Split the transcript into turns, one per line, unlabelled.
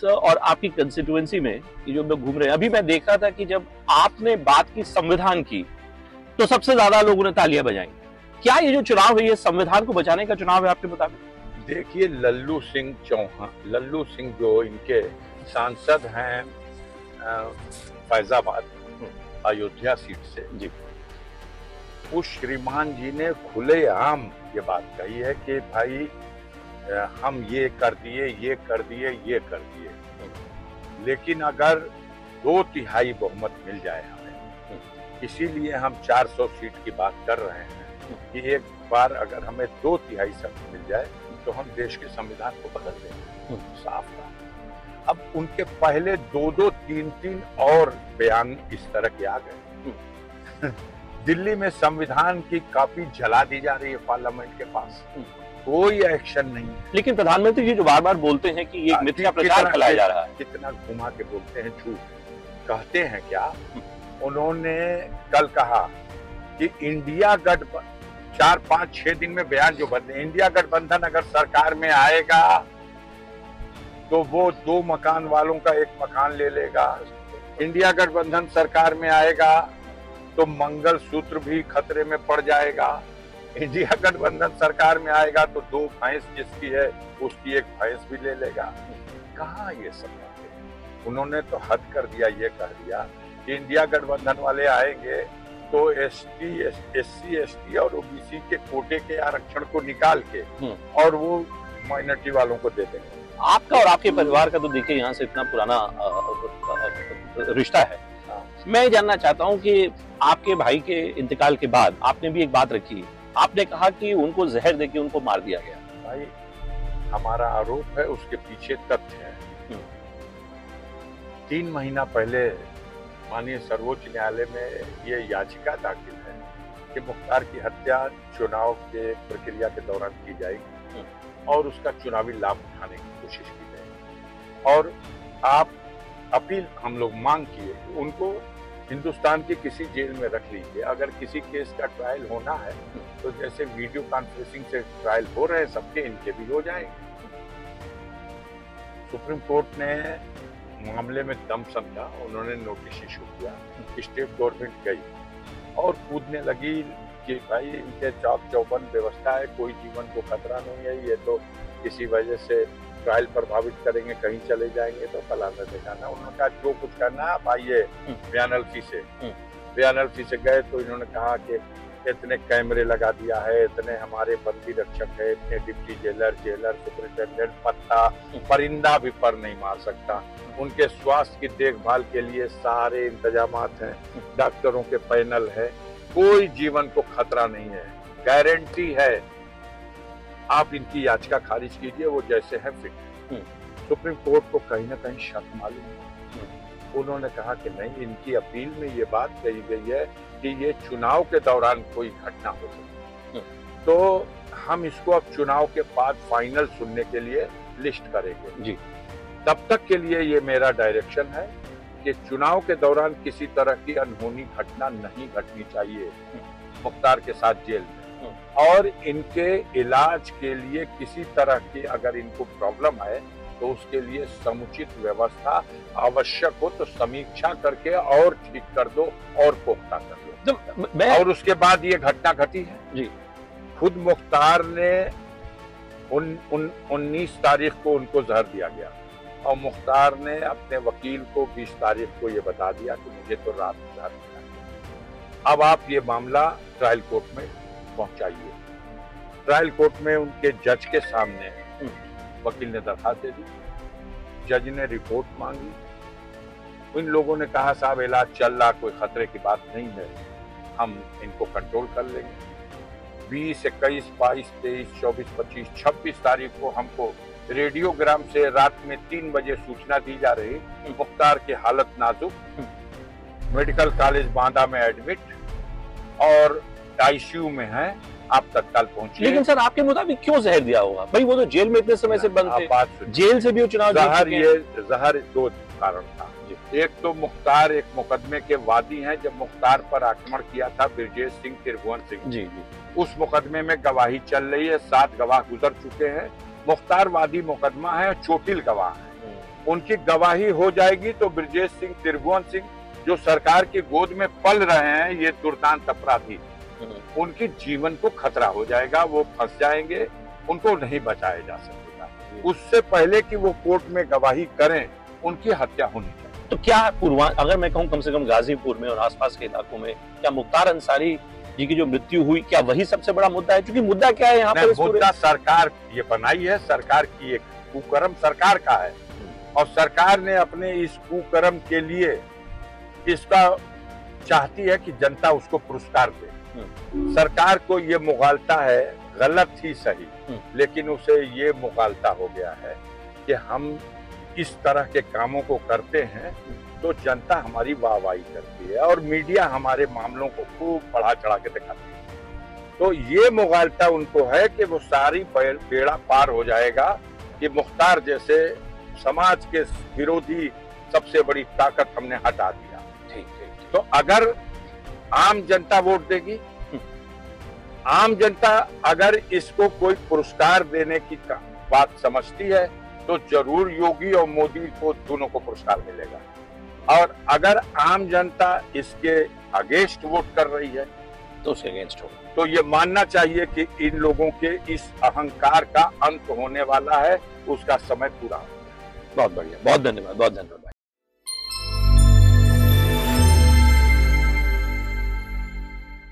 और आपकी कंस्टिट्यूएंसी में ये जो लोग घूम रहे हैं, अभी मैं देख रहा था कि जब आपने बात की संविधान की तो सबसे ज्यादा लोगों ने तालियां बजाई। क्या ये जो चुनाव है ये संविधान को बचाने का चुनाव है आपके मुताबिक?
देखिए, लल्लू सिंह चौहान, लल्लू सिंह जो इनके सांसद हैं फैजाबाद अयोध्या सीट से जी, उस श्रीमान जी ने खुलेआम ये बात कही है कि भाई हम ये कर दिए, ये कर दिए, ये कर दिए, लेकिन अगर 2/3 बहुमत मिल जाए हमें, इसीलिए हम 400 सीट की बात कर रहे हैं कि एक बार अगर हमें 2/3 सीट मिल जाए तो हम देश के संविधान को बदल देंगे। साफ बात। अब उनके पहले 2-2, 3-3 और बयान इस तरह के आ गए। दिल्ली में संविधान की कॉपी जला दी जा रही है पार्लियामेंट के पास, कोई एक्शन नहीं है।
लेकिन प्रधानमंत्री जी जो बार बार बोलते हैं कि ये मिथ्या प्रचार फैलाया जा रहा है,
कितना घुमा के बोलते हैं, झूठ कहते हैं क्या? उन्होंने कल कहा कि इंडिया गठबंधन 4-5-6 दिन में बयान जो बदले, इंडिया गठबंधन अगर सरकार में आएगा तो वो 2 मकान वालों का 1 मकान ले लेगा। इंडिया गठबंधन सरकार में आएगा तो मंगल सूत्र भी खतरे में पड़ जाएगा। इंडिया गठबंधन सरकार में आएगा तो 2 भैंस जिसकी है उसकी 1 भैंस भी ले लेगा। कहाँ ये सब बातें? उन्होंने तो हद कर दिया, ये कह दिया कि इंडिया गठबंधन वाले आएंगे तो एससी, एसटी और ओबीसी के कोटे के आरक्षण को निकाल के और वो माइनॉरिटी वालों को दे देंगे।
आपका और आपके परिवार का तो देखिए यहाँ से इतना पुराना रिश्ता है। मैं जानना चाहता हूँ कि आपके भाई के इंतकाल के बाद आपने भी एक बात रखी, आपने कहा कि उनको जहर देके उनको मार दिया गया।
भाई, हमारा आरोप है, उसके पीछे तथ्य है। 3 महीना पहले माननीय सर्वोच्च न्यायालय में ये याचिका दाखिल है कि मुख्तार की हत्या चुनाव के प्रक्रिया के दौरान की जाएगी और उसका चुनावी लाभ उठाने की कोशिश की जाएगी। और आप अपील हम लोग मांग किए कि उनको हिंदुस्तान की किसी जेल में रख लीजिए। अगर किसी केस का ट्रायल होना है तो जैसे वीडियो कॉन्फ्रेंसिंग से ट्रायल हो रहे हैं सबके, इनके भी हो जाएंगे। सुप्रीम कोर्ट ने मामले में दम समझा, उन्होंने नोटिस इशू किया। स्टेट गवर्नमेंट गई और कूदने लगी कि भाई इनके चौक चौबंद व्यवस्था है, कोई जीवन को खतरा नहीं है, ये तो किसी वजह से ट्रायल प्रभावित करेंगे, कहीं चले जाएंगे तो फलाना दिखाना। उन्होंने कहा जो कुछ करना आप आइए बयानल्फी से। बयानल्फी से गए तो इन्होंने कहा कि इतने कैमरे लगा दिया है, इतने हमारे बंदी रक्षक है, इतने डिप्टी जेलर, सुपरिटेंडेंट, पत्ता परिंदा भी पर नहीं मार सकता। उनके स्वास्थ्य की देखभाल के लिए सारे इंतजामात हैं, डॉक्टरों के पैनल है, कोई जीवन को खतरा नहीं है, गारंटी है। आप इनकी याचिका खारिज कीजिए, वो जैसे है फिट। सुप्रीम कोर्ट को कहीं ना कहीं शक मालूम है। उन्होंने कहा कि नहीं, इनकी अपील में ये बात कही गई है कि ये चुनाव के दौरान कोई घटना हो सकती है, तो हम इसको अब चुनाव के बाद फाइनल सुनने के लिए लिस्ट करेंगे जी। तब तक के लिए ये मेरा डायरेक्शन है कि चुनाव के दौरान किसी तरह की अनहोनी घटना नहीं घटनी चाहिए मुख्तार के साथ जेल में। और इनके इलाज के लिए किसी तरह की अगर इनको प्रॉब्लम है तो उसके लिए समुचित व्यवस्था, आवश्यक हो तो समीक्षा करके और ठीक कर दो और पुख्ता कर दो। और उसके बाद ये घटना घटी है जी। खुद मुख्तार ने 19 तारीख को उनको जहर दिया गया और मुख्तार ने अपने वकील को 20 तारीख को ये बता दिया कि मुझे तो रात जहर दिया गया। अब आप ये मामला ट्रायल कोर्ट में पहुंचाइए। ट्रायल कोर्ट में उनके जज के सामने वकील ने दरखास्त दे दी, जज ने रिपोर्ट मांगी। इन लोगों ने कहा साहब इलाज चल रहा, कोई खतरे की बात नहीं है, हम इनको कंट्रोल कर लेंगे। 20, 21, 22, 23, 24, 25, 26 तारीख को हमको रेडियोग्राम से रात में 3 बजे सूचना दी जा रही मुख्तार की हालत नाजुक, मेडिकल कॉलेज बांदा में एडमिट और आईसीयू में है, आप तत्काल पहुंचिए।
लेकिन सर आपके मुताबिक क्यों जहर दिया होगा? भाई वो तो जेल में इतने समय से बंद थे, जेल से भी वो चुनाव
जहर 2 कारण था। एक तो मुख्तार एक मुकदमे के वादी हैं। जब मुख्तार पर आक्रमण किया था ब्रजेश सिंह, त्रिभुवन सिंह जी, उस मुकदमे में गवाही चल रही है, 7 गवाह गुजर चुके हैं। मुख्तार वादी मुकदमा है, चोटिल गवाह है। उनकी गवाही हो जाएगी तो ब्रजेश सिंह, त्रिभुवन सिंह जो सरकार की गोद में पल रहे हैं, ये दुर्दांत अपराधी, उनके जीवन को खतरा हो जाएगा, वो फंस जाएंगे, उनको नहीं बचाया जा सकेगा। उससे पहले कि वो कोर्ट में गवाही करें, उनकी हत्या होनी चाहिए।
तो क्या अगर मैं कहूं कम से कम गाजीपुर में और आसपास के इलाकों में क्या मुख्तार अंसारी जी की जो मृत्यु हुई, क्या वही सबसे बड़ा मुद्दा है? क्योंकि मुद्दा क्या है यहाँ पर?
मुद्दा सरकार ये बनाई है, सरकार की एक कुकर्म सरकार का है, और सरकार ने अपने इस कुकर्म के लिए इसका चाहती है कि जनता उसको पुरस्कार दे। सरकार को ये मुगालता है, गलत ही सही, लेकिन उसे ये मुगालता हो गया है कि हम इस तरह के कामों को करते हैं तो जनता हमारी वाहवाही करती है और मीडिया हमारे मामलों को खूब बढ़ा चढ़ा के दिखाती है। तो ये मुगालता उनको है कि वो सारी बेड़ा पार हो जाएगा कि मुख्तार जैसे समाज के विरोधी सबसे बड़ी ताकत हमने हटा दिया। तो अगर आम जनता वोट देगी, आम जनता अगर इसको कोई पुरस्कार देने की बात समझती है तो जरूर योगी और मोदी को दोनों को पुरस्कार मिलेगा। और अगर आम जनता इसके अगेंस्ट वोट कर रही है
तो उसके अगेंस्ट हो,
तो ये मानना चाहिए कि इन लोगों के इस अहंकार का अंत होने वाला है, उसका समय पूरा हो।
बहुत बढ़िया, बहुत धन्यवाद, बहुत धन्यवाद।